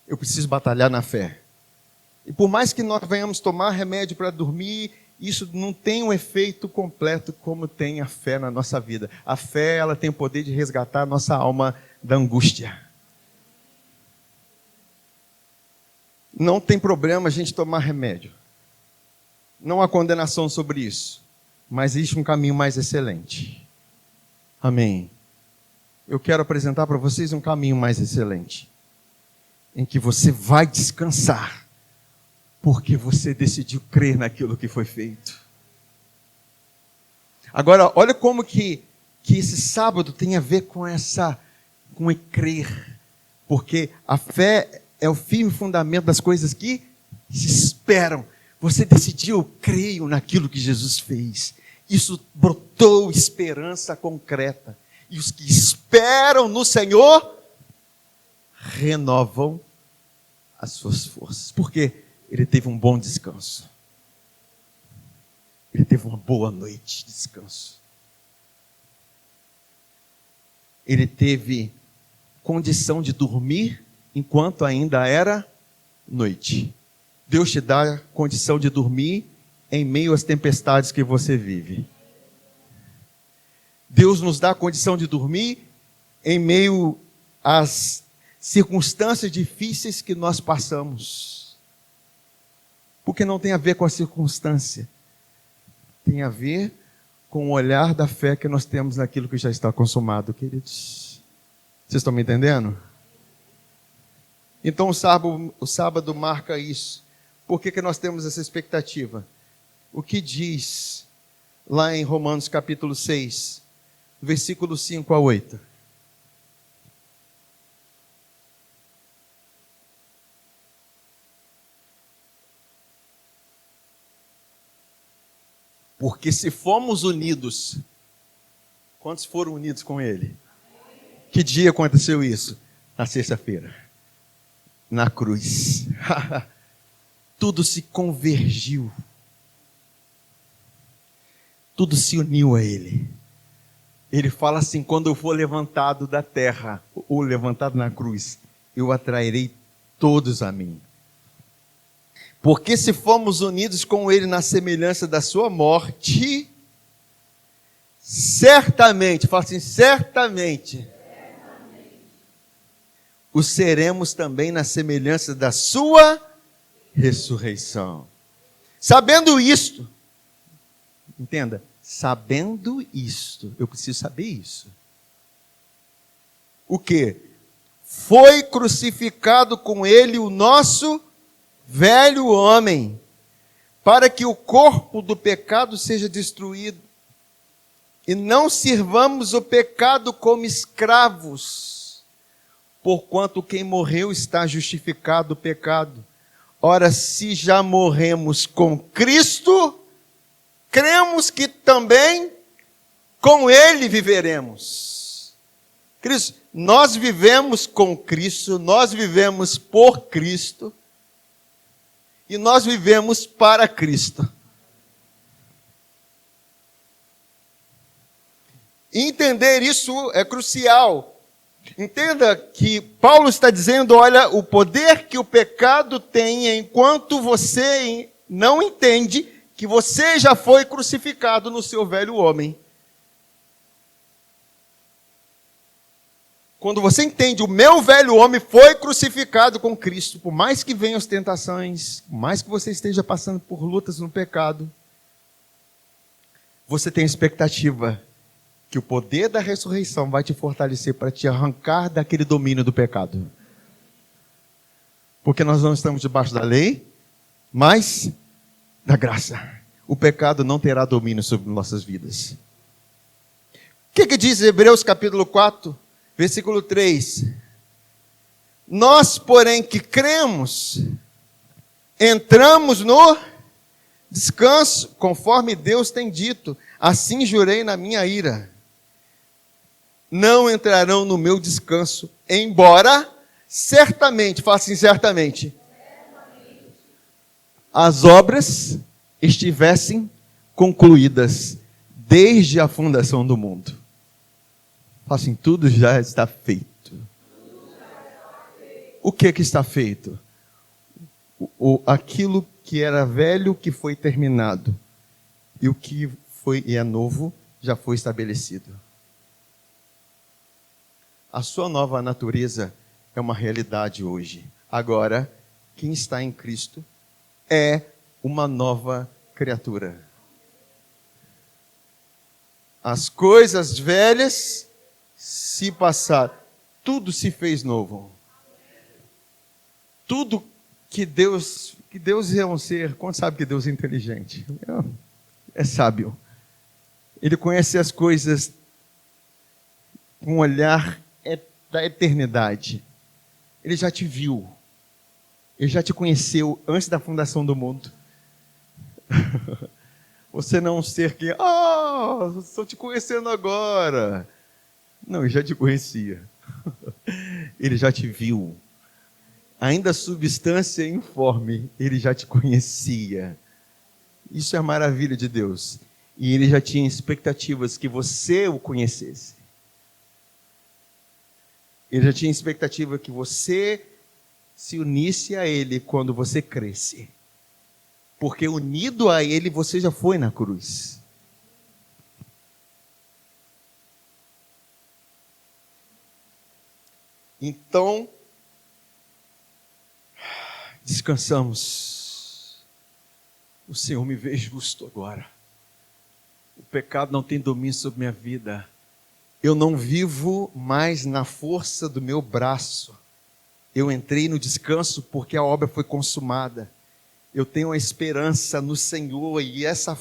Eu preciso batalhar na fé. E por mais que nós venhamos tomar remédio para dormir, isso não tem um efeito completo como tem a fé na nossa vida. A fé, ela tem o poder de resgatar a nossa alma da angústia. Não tem problema a gente tomar remédio. Não há condenação sobre isso, mas existe um caminho mais excelente. Amém. Eu quero apresentar para vocês um caminho mais excelente, em que você vai descansar, porque você decidiu crer naquilo que foi feito. Agora, olha como que esse sábado tem a ver com crer, porque a fé é o firme fundamento das coisas que se esperam. Você decidiu, eu creio naquilo que Jesus fez. Isso brotou esperança concreta. E os que esperam no Senhor renovam as suas forças. Porque ele teve um bom descanso. Ele teve uma boa noite de descanso. Ele teve condição de dormir enquanto ainda era noite. Deus te dá condição de dormir em meio às tempestades que você vive. Deus nos dá a condição de dormir em meio às circunstâncias difíceis que nós passamos. Porque não tem a ver com a circunstância. Tem a ver com o olhar da fé que nós temos naquilo que já está consumado, queridos. Vocês estão me entendendo? Então o sábado marca isso. Por que nós temos essa expectativa? O que diz lá em Romanos capítulo 6, versículo 5 a 8? Porque se fomos unidos, quantos foram unidos com Ele? Que dia aconteceu isso? Na sexta-feira. Na cruz. Tudo se convergiu. Tudo se uniu a Ele. Ele fala assim, quando eu for levantado da terra, ou levantado na cruz, eu atrairei todos a mim. Porque se fomos unidos com Ele na semelhança da sua morte, certamente, fala assim, certamente, o seremos também na semelhança da sua ressurreição. Sabendo isto, entenda, sabendo isto, eu preciso saber isso. O quê? Foi crucificado com Ele o nosso velho homem, para que o corpo do pecado seja destruído, e não sirvamos o pecado como escravos, porquanto quem morreu está justificado do pecado. Ora, se já morremos com Cristo, cremos que também com Ele viveremos. Cristo, nós vivemos com Cristo, nós vivemos por Cristo, e nós vivemos para Cristo. Entender isso é crucial. Entenda que Paulo está dizendo, olha, o poder que o pecado tem enquanto você não entende que você já foi crucificado no seu velho homem. Quando você entende, o meu velho homem foi crucificado com Cristo, por mais que venham as tentações, por mais que você esteja passando por lutas no pecado, você tem expectativa que o poder da ressurreição vai te fortalecer para te arrancar daquele domínio do pecado. Porque nós não estamos debaixo da lei, mas da graça. O pecado não terá domínio sobre nossas vidas. O que diz Hebreus capítulo 4? Versículo 3. Nós, porém, que cremos, entramos no descanso, conforme Deus tem dito. Assim jurei na minha ira. Não entrarão no meu descanso, embora certamente, fala assim, certamente, as obras estivessem concluídas desde a fundação do mundo. Fala assim, tudo já está feito. O que está feito? Aquilo que era velho que foi terminado. E o que foi e é novo já foi estabelecido. A sua nova natureza é uma realidade hoje. Agora, quem está em Cristo é uma nova criatura. As coisas velhas se passaram, tudo se fez novo. Tudo que Deus é um ser, quando sabe que Deus é inteligente? É sábio. Ele conhece as coisas com um olhar da eternidade. Ele já te viu. Ele já te conheceu antes da fundação do mundo. Você não é um ser que, estou te conhecendo agora. Não, ele já te conhecia. Ele já te viu. Ainda substância informe, ele já te conhecia. Isso é a maravilha de Deus. E ele já tinha expectativas que você o conhecesse. Ele já tinha expectativa que você se unisse a ele quando você cresce. Porque unido a ele, você já foi na cruz. Então, descansamos. O Senhor me vê justo agora. O pecado não tem domínio sobre minha vida. Eu não vivo mais na força do meu braço. Eu entrei no descanso porque a obra foi consumada. Eu tenho a esperança no Senhor e essa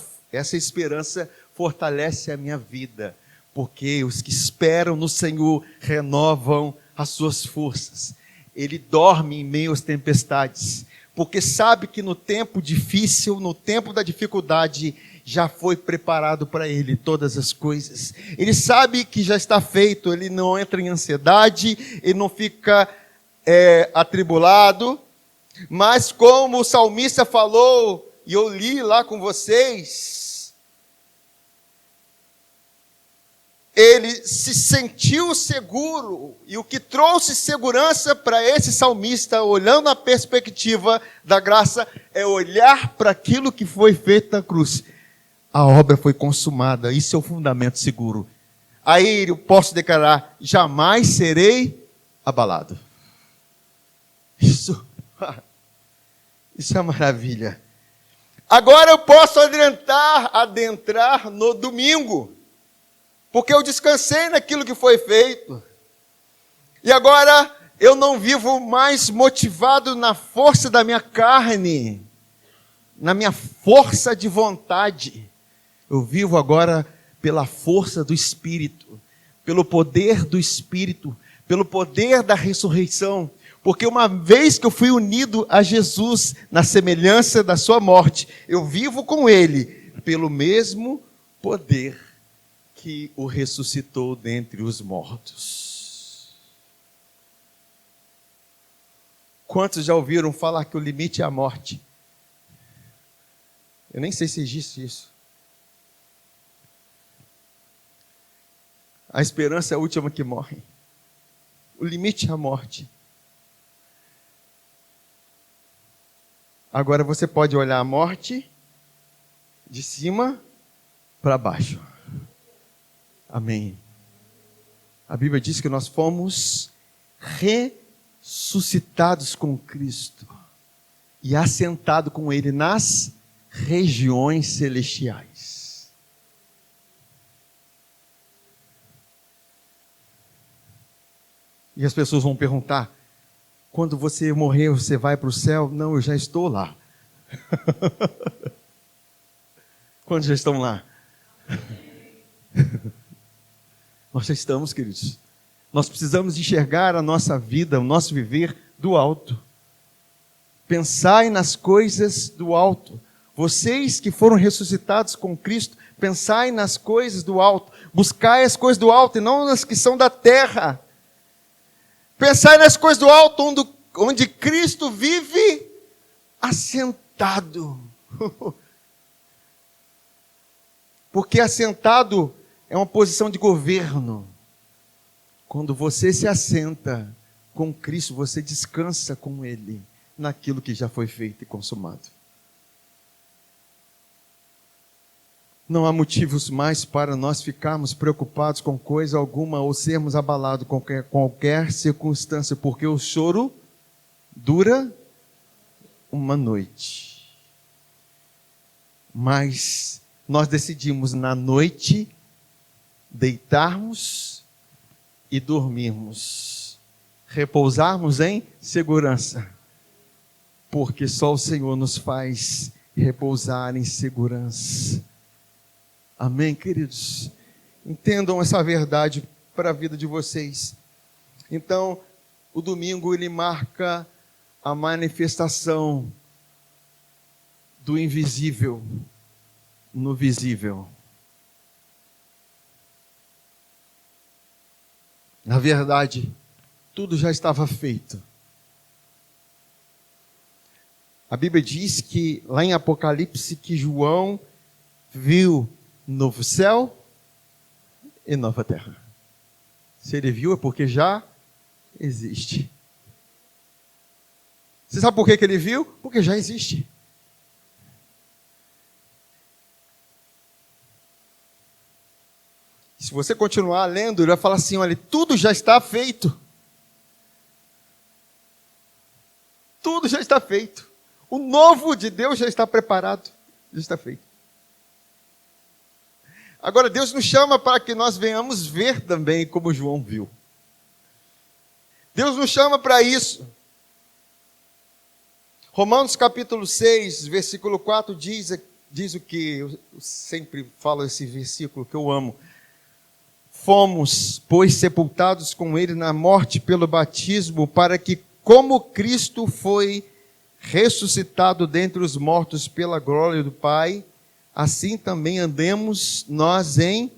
esperança fortalece a minha vida. Porque os que esperam no Senhor renovam as suas forças. Ele dorme em meio às tempestades. Porque sabe que no tempo difícil, no tempo da dificuldade, já foi preparado para ele todas as coisas. Ele sabe que já está feito, ele não entra em ansiedade, ele não fica atribulado. Mas como o salmista falou, e eu li lá com vocês, ele se sentiu seguro, e o que trouxe segurança para esse salmista, olhando a perspectiva da graça, é olhar para aquilo que foi feito na cruz. A obra foi consumada, isso é o fundamento seguro. Aí eu posso declarar, jamais serei abalado. Isso é uma maravilha. Agora eu posso adentrar no domingo, porque eu descansei naquilo que foi feito. E agora eu não vivo mais motivado na força da minha carne, na minha força de vontade. Eu vivo agora pela força do Espírito, pelo poder do Espírito, pelo poder da ressurreição. Porque uma vez que eu fui unido a Jesus na semelhança da sua morte, eu vivo com ele pelo mesmo poder que o ressuscitou dentre os mortos. Quantos já ouviram falar que o limite é a morte? Eu nem sei se existe isso. A esperança é a última que morre. O limite é a morte. Agora você pode olhar a morte de cima para baixo. Amém. A Bíblia diz que nós fomos ressuscitados com Cristo e assentados com Ele nas regiões celestiais. E as pessoas vão perguntar, quando você morrer, você vai para o céu? Não, eu já estou lá. Quantos já estão lá? Nós já estamos, queridos. Nós precisamos enxergar a nossa vida, o nosso viver do alto. Pensai nas coisas do alto. Vocês que foram ressuscitados com Cristo, pensai nas coisas do alto. Buscai as coisas do alto e não nas que são da terra. Pensai nas coisas do alto, onde Cristo vive assentado. Porque assentado é uma posição de governo. Quando você se assenta com Cristo, você descansa com Ele naquilo que já foi feito e consumado. Não há motivos mais para nós ficarmos preocupados com coisa alguma ou sermos abalados com qualquer circunstância, porque o choro dura uma noite. Mas nós decidimos na noite deitarmos e dormirmos, repousarmos em segurança, porque só o Senhor nos faz repousar em segurança. Amém, queridos? Entendam essa verdade para a vida de vocês. Então, o domingo ele marca a manifestação do invisível no visível. Na verdade, tudo já estava feito. A Bíblia diz que, lá em Apocalipse, que João viu novo céu e nova terra. Se ele viu, é porque já existe. Você sabe por que ele viu? Porque já existe. Se você continuar lendo, ele vai falar assim, olha, tudo já está feito. Tudo já está feito. O novo de Deus já está preparado, já está feito. Agora, Deus nos chama para que nós venhamos ver também como João viu. Deus nos chama para isso. Romanos capítulo 6, versículo 4 diz o que eu sempre falo esse versículo que eu amo. Fomos, pois, sepultados com ele na morte pelo batismo, para que, como Cristo foi ressuscitado dentre os mortos pela glória do Pai, assim também andemos nós em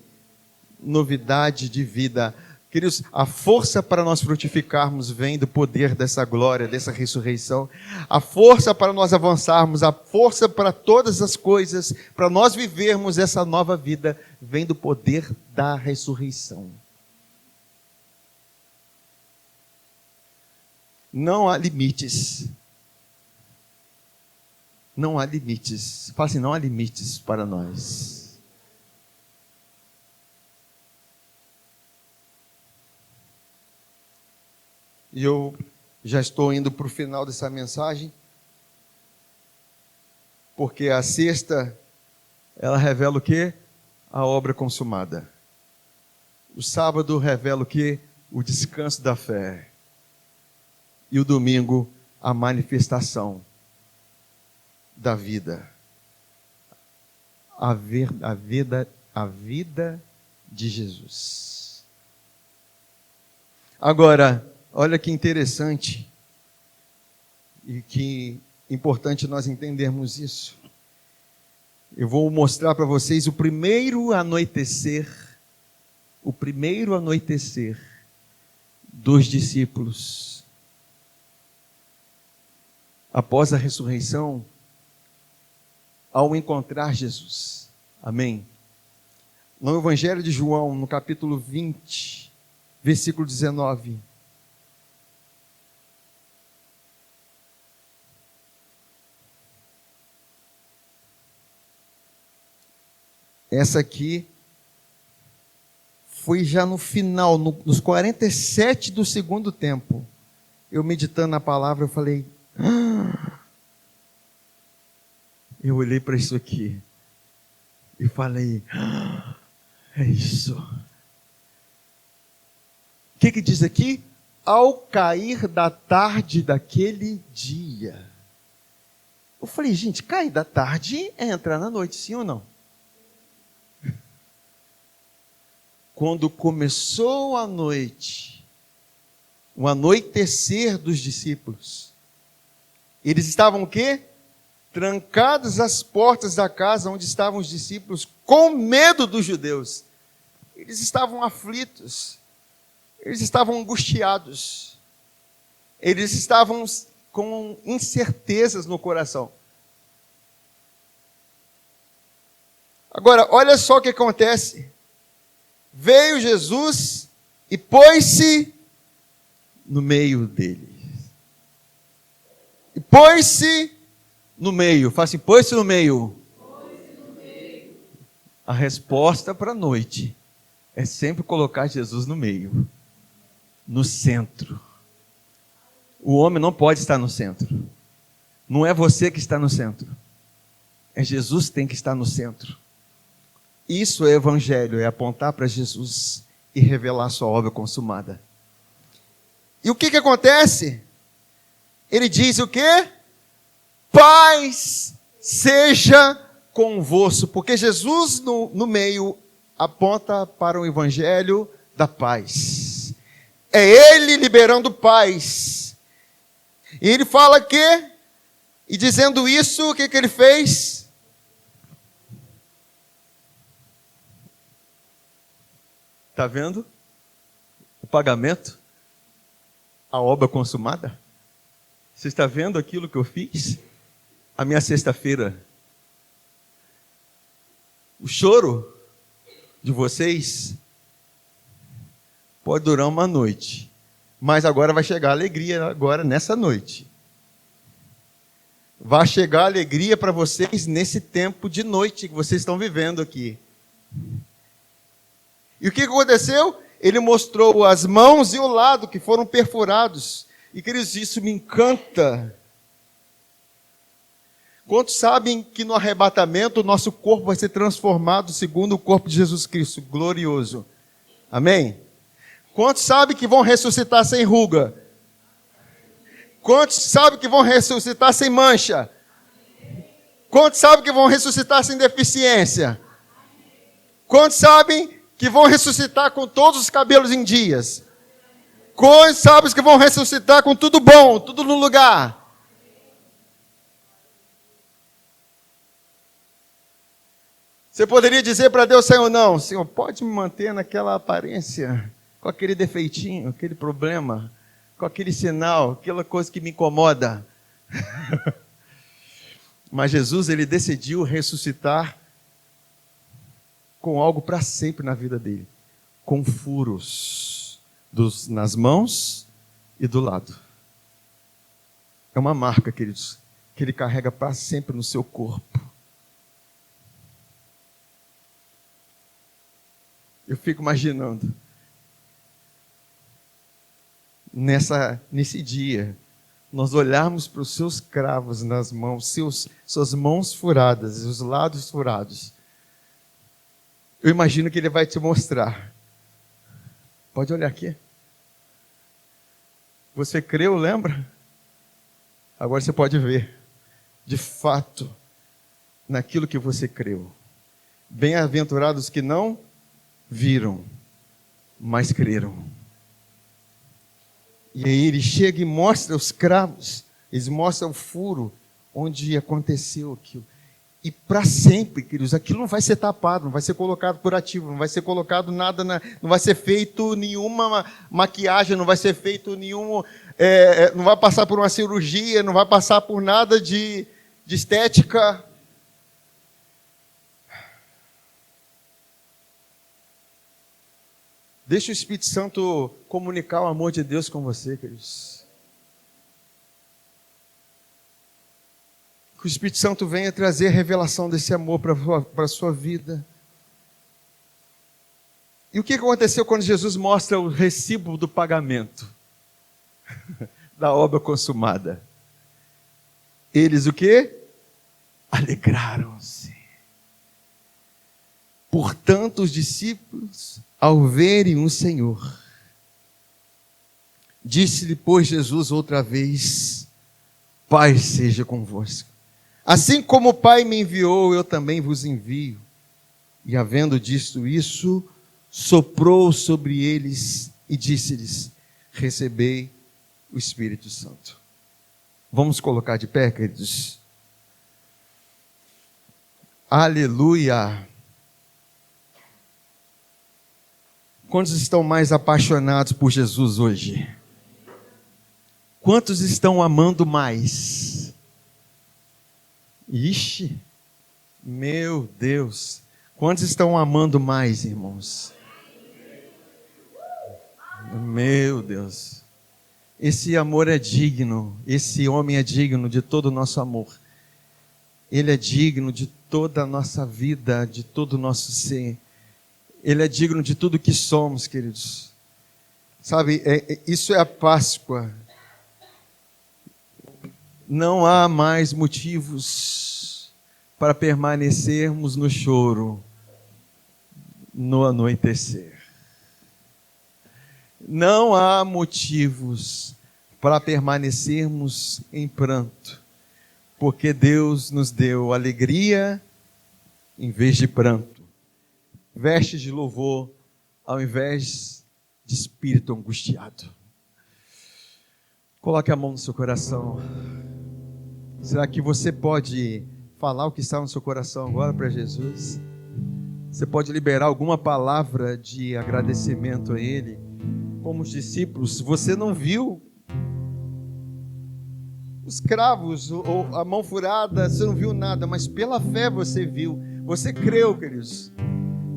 novidade de vida. Queridos, a força para nós frutificarmos vem do poder dessa glória, dessa ressurreição. A força para nós avançarmos, a força para todas as coisas, para nós vivermos essa nova vida, vem do poder da ressurreição. Não há limites. Não há limites. Fala assim, não há limites para nós. E eu já estou indo para o final dessa mensagem, porque a sexta, ela revela o quê? A obra consumada. O sábado revela o quê? O descanso da fé. E o domingo, a manifestação da vida. A vida de Jesus. Agora, olha que interessante e que importante nós entendermos isso. Eu vou mostrar para vocês o primeiro anoitecer dos discípulos. Após a ressurreição, ao encontrar Jesus. Amém? No Evangelho de João, no capítulo 20, versículo 19. Essa aqui foi já no final, nos 47 do segundo tempo. Eu meditando na palavra, eu falei... Eu olhei para isso aqui e falei... É isso. O que diz aqui? Ao cair da tarde daquele dia. Eu falei, gente, cair da tarde é entrar na noite, sim ou não? Quando começou a noite, o anoitecer dos discípulos, eles estavam o quê? Trancados às portas da casa onde estavam os discípulos, com medo dos judeus. Eles estavam aflitos, eles estavam angustiados, eles estavam com incertezas no coração. Agora, olha só o que acontece. Veio Jesus e pôs-se no meio deles. E pôs-se no meio. Fala assim, pôs-se no meio. A resposta para a noite é sempre colocar Jesus no meio. No centro. O homem não pode estar no centro. Não é você que está no centro. É Jesus que tem que estar no centro. Isso é evangelho, é apontar para Jesus e revelar sua obra consumada. E o que acontece? Ele diz o quê? Paz seja convosco, porque Jesus no meio aponta para o evangelho da paz. É Ele liberando paz. E ele fala que, e dizendo isso, o que ele fez? Está vendo? O pagamento? A obra consumada? Você está vendo aquilo que eu fiz? A minha sexta-feira. O choro de vocês pode durar uma noite, mas agora vai chegar a alegria agora nessa noite. Vai chegar a alegria para vocês nesse tempo de noite que vocês estão vivendo aqui. E o que aconteceu? Ele mostrou as mãos e o lado que foram perfurados. E queridos, isso me encanta. Quantos sabem que no arrebatamento o nosso corpo vai ser transformado segundo o corpo de Jesus Cristo, glorioso? Amém? Quantos sabem que vão ressuscitar sem ruga? Quantos sabem que vão ressuscitar sem mancha? Quantos sabem que vão ressuscitar sem deficiência? Quantos sabem que vão ressuscitar com todos os cabelos em dias? Quantos sabem que vão ressuscitar com tudo bom, tudo no lugar? Você poderia dizer para Deus, Senhor, não, Senhor, pode me manter naquela aparência, com aquele defeitinho, aquele problema, com aquele sinal, aquela coisa que me incomoda. Mas Jesus, ele decidiu ressuscitar com algo para sempre na vida dele, com furos nas mãos e do lado. É uma marca, queridos, que ele carrega para sempre no seu corpo. Eu fico imaginando, nesse dia, nós olharmos para os seus cravos nas mãos, suas mãos furadas, os lados furados. Eu imagino que ele vai te mostrar. Pode olhar aqui. Você creu, lembra? Agora você pode ver, de fato, naquilo que você creu. Bem-aventurados que não viram, mas creram. E aí ele chega e mostra os cravos, eles mostram o furo onde aconteceu aquilo. E para sempre, queridos, aquilo não vai ser tapado, não vai ser colocado curativo, não vai ser colocado nada, não vai ser feito nenhuma maquiagem, não vai ser feito nenhum, não vai passar por uma cirurgia, não vai passar por nada de estética. Deixa o Espírito Santo comunicar o amor de Deus com você, queridos. Que o Espírito Santo venha trazer a revelação desse amor para a sua vida. E o que aconteceu quando Jesus mostra o recibo do pagamento da obra consumada? Eles o quê? Alegraram-se. Portanto, os discípulos, ao verem o Senhor, disse-lhe, pois, Jesus outra vez, Pai seja convosco. Assim como o Pai me enviou, eu também vos envio. E havendo dito isso, soprou sobre eles e disse-lhes, recebei o Espírito Santo. Vamos colocar de pé, queridos? Aleluia! Quantos estão mais apaixonados por Jesus hoje? Quantos estão amando mais? Ixi, meu Deus. Quantos estão amando mais, irmãos? Meu Deus. Esse amor é digno, esse homem é digno de todo o nosso amor. Ele é digno de toda a nossa vida, de todo o nosso ser. Ele é digno de tudo que somos, queridos. Sabe, isso é a Páscoa. Não há mais motivos para permanecermos no choro no anoitecer. Não há motivos para permanecermos em pranto, porque Deus nos deu alegria em vez de pranto, vestes de louvor ao invés de espírito angustiado. Coloque a mão no seu coração. Será que você pode falar o que está no seu coração agora para Jesus? Você pode liberar alguma palavra de agradecimento a Ele? Como os discípulos, você não viu os cravos ou a mão furada, você não viu nada, mas pela fé você viu, você creu, queridos.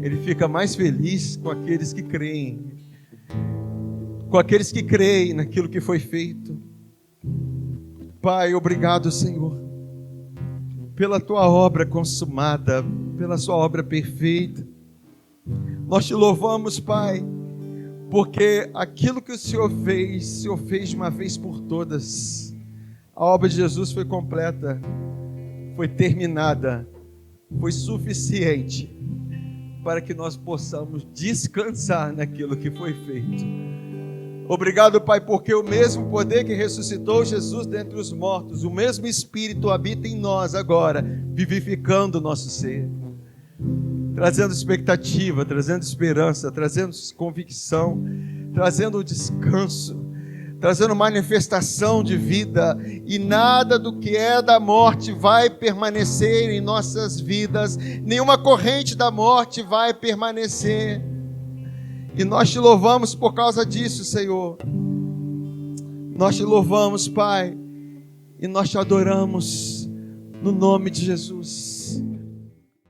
Ele fica mais feliz com aqueles que creem, naquilo que foi feito. Pai, obrigado, Senhor, pela tua obra consumada, pela sua obra perfeita. Nós te louvamos, Pai, porque aquilo que o Senhor fez de uma vez por todas. A obra de Jesus foi completa, foi terminada, foi suficiente para que nós possamos descansar naquilo que foi feito. Obrigado, Pai, porque o mesmo poder que ressuscitou Jesus dentre os mortos, o mesmo Espírito habita em nós agora, vivificando o nosso ser, trazendo expectativa, trazendo esperança, trazendo convicção, trazendo descanso, trazendo manifestação de vida, e nada do que é da morte vai permanecer em nossas vidas, nenhuma corrente da morte vai permanecer, e nós te louvamos por causa disso, Senhor. Nós te louvamos, Pai, e nós te adoramos no nome de Jesus.